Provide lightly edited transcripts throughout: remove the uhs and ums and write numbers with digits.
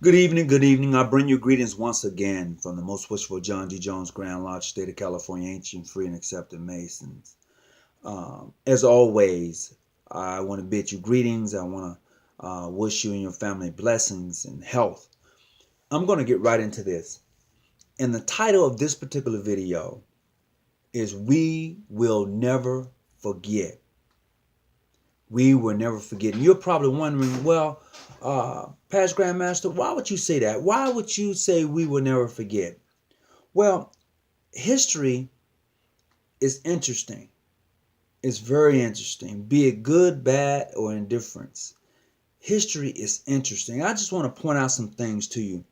Good evening, good evening. I bring you greetings once again from the most wishful John D. Jones Grand Lodge, State of California, ancient, free, and accepted Masons. As always, I want to bid you greetings. I want to wish you and your family blessings and health. I'm going to get right into this. And the title of this particular video is We Will Never Forget. We will never forget. And you're probably wondering, well, Past Grandmaster, why would you say that? Why would you say we will never forget? Well, history is interesting. It's very interesting, be it good, bad, or indifference. History is interesting. I just want to point out some things to you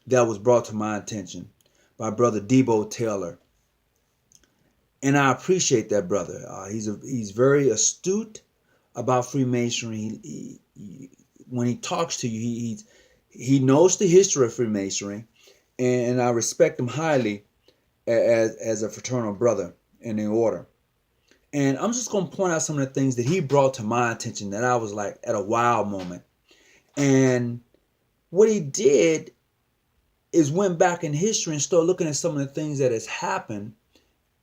that was brought to my attention by Brother Debo Taylor. And I appreciate that brother. He's very astute about Freemasonry. When he talks to you, he knows the history of Freemasonry, and I respect him highly as a fraternal brother in the order. And I'm just going to point out some of the things that he brought to my attention that I was like at a wow moment. And what he did is went back in history and started looking at some of the things that has happened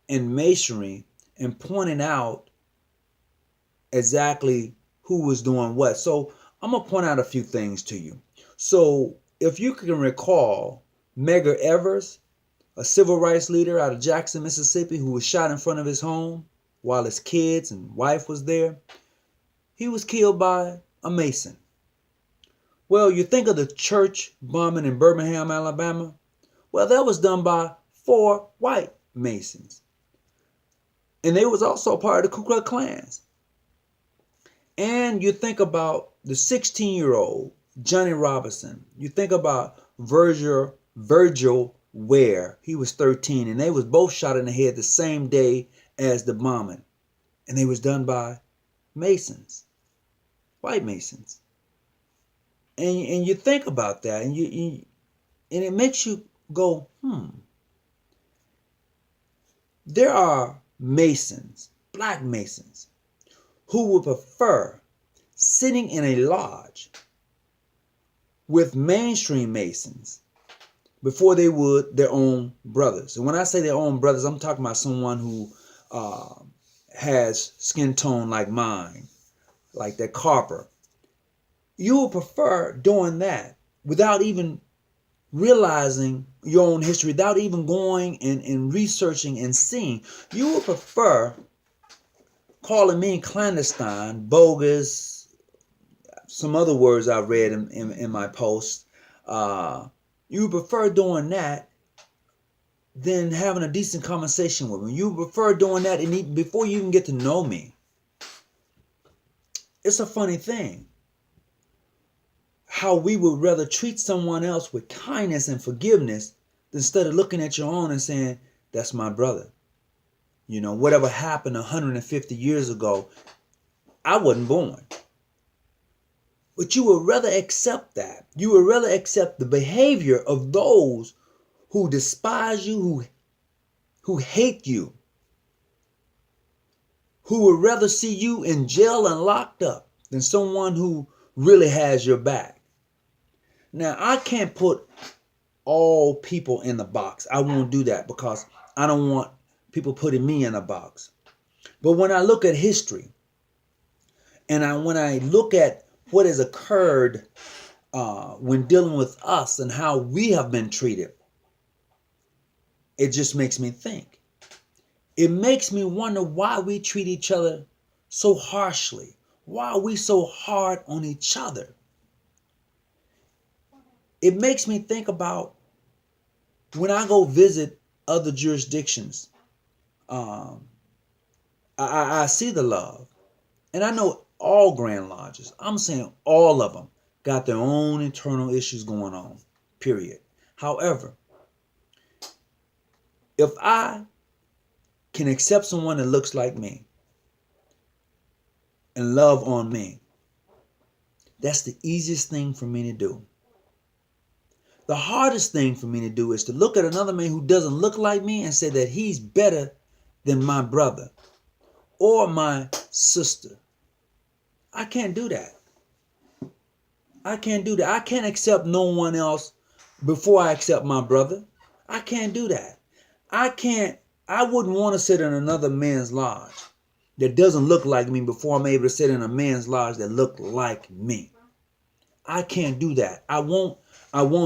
in Masonry and pointing out exactly who was doing what. So I'm going to point out a few things to you. So if you can recall, Medgar Evers, a civil rights leader out of Jackson, Mississippi, who was shot in front of his home while his kids and wife was there, he was killed by a Mason. Well, you think of the church bombing in Birmingham, Alabama. Well, that was done by 4 white Masons. And they was also part of the Ku Klux Klan. And you think about the 16-year-old Johnny Robinson. You think about Virgil Ware. He was 13, and they was both shot in the head the same day as the bombing. And they was done by Masons, white Masons. And you think about that, and and it makes you go, There are Masons, black Masons, who would prefer sitting in a lodge with mainstream Masons before they would their own brothers. And when I say their own brothers, I'm talking about someone who has skin tone like mine, like that Carper. You would prefer doing that without even realizing your own history, without even going and researching and seeing. You would prefer calling me clandestine, bogus, some other words I read in my post. You prefer doing that than having a decent conversation with me. You prefer doing that and before you even get to know me. It's a funny thing how we would rather treat someone else with kindness and forgiveness instead of looking at your own and saying, that's my brother. You know, whatever happened 150 years ago, I wasn't born. But you would rather accept that. You would rather accept the behavior of those who despise you, who hate you, who would rather see you in jail and locked up than someone who really has your back. Now, I can't put all people in the box. I won't do that because I don't want people putting me in a box. But when I look at history and when I look at what has occurred when dealing with us and how we have been treated, it just makes me think. It makes me wonder why we treat each other so harshly. Why are we so hard on each other? It makes me think about when I go visit other jurisdictions. I see the love. And I know all Grand Lodges, I'm saying all of them, got their own internal issues going on, period. However, if I can accept someone that looks like me and love on me, that's the easiest thing for me to do. The hardest thing for me to do is to look at another man who doesn't look like me and say that he's better than my brother or my sister. I can't do that. I can't do that. I can't accept no one else before I accept my brother. I can't do that. I wouldn't want to sit in another man's lodge that doesn't look like me before I'm able to sit in a man's lodge that look like me. I can't do that. I won't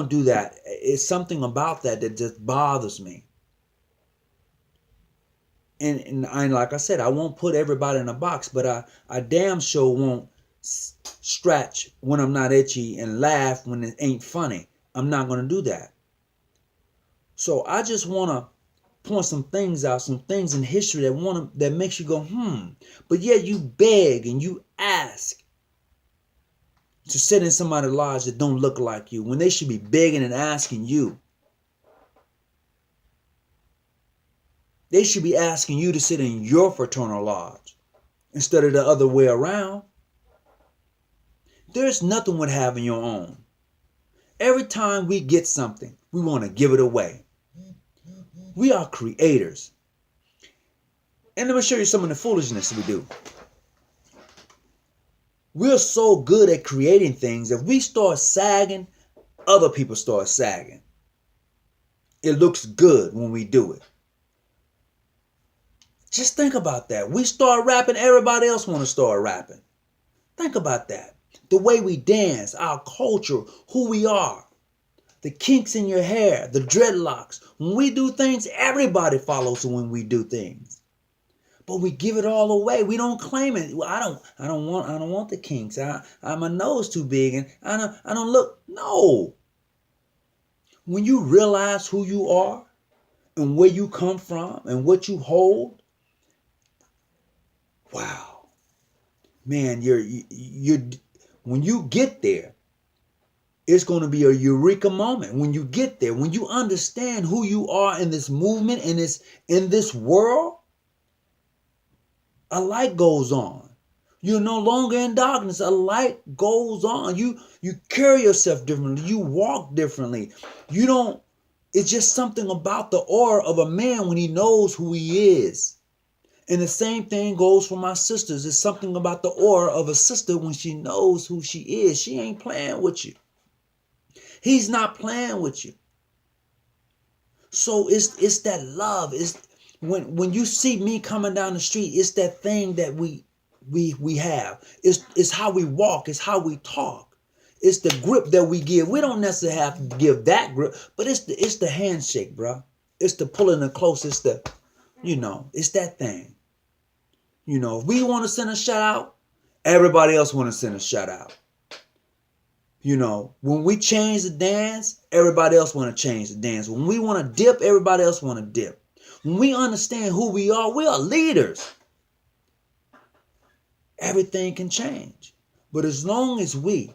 do that. It's something about that that just bothers me. And like I said, I won't put everybody in a box, but I damn sure won't scratch when I'm not itchy and laugh when it ain't funny. I'm not going to do that. So I just want to point some things out, some things in history that makes you go, But yet you beg and you ask to sit in somebody's lodge that don't look like you when they should be begging and asking you. They should be asking you to sit in your fraternal lodge instead of the other way around. There's nothing with having your own. Every time we get something, we want to give it away. We are creators. And let me show you some of the foolishness we do. We're so good at creating things. If we start sagging, other people start sagging. It looks good when we do it. Just think about that. We start rapping, everybody else want to start rapping. Think about that. The way we dance, our culture, who we are. The kinks in your hair, the dreadlocks. When we do things, everybody follows when we do things. But we give it all away. We don't claim it. Well, I don't want the kinks. My nose too big and I don't look. No. When you realize who you are and where you come from and what you hold, wow. Man, when you get there, it's going to be a eureka moment. When you get there, when you understand who you are in this movement, in this world, a light goes on. You're no longer in darkness. A light goes on. You carry yourself differently. You walk differently. It's just something about the aura of a man when he knows who he is. And the same thing goes for my sisters. It's something about the aura of a sister when she knows who she is. She ain't playing with you. He's not playing with you. So it's that love. It's when you see me coming down the street, it's that thing that we have. It's how we walk. It's how we talk. It's the grip that we give. We don't necessarily have to give that grip, but it's the handshake, bro. It's the pulling the close. It's it's that thing. If we want to send a shout out, everybody else want to send a shout out. When we change the dance, everybody else want to change the dance. When we want to dip, everybody else want to dip. When we understand who we are leaders. Everything can change. But as long as we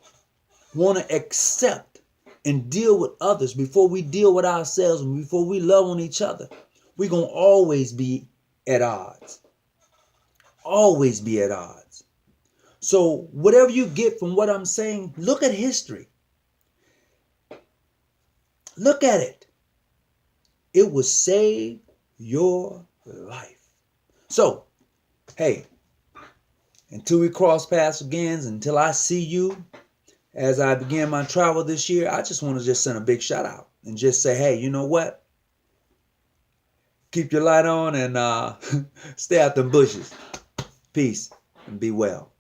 want to accept and deal with others before we deal with ourselves and before we love on each other, we're going to always be at odds. Always be at odds. So whatever you get from what I'm saying, look at history. Look at it. It will save your life. So, hey, until we cross paths again, until I see you as I begin my travel this year, I just want to just send a big shout out and just say, hey, you know what? Keep your light on and stay out them bushes. Peace and be well.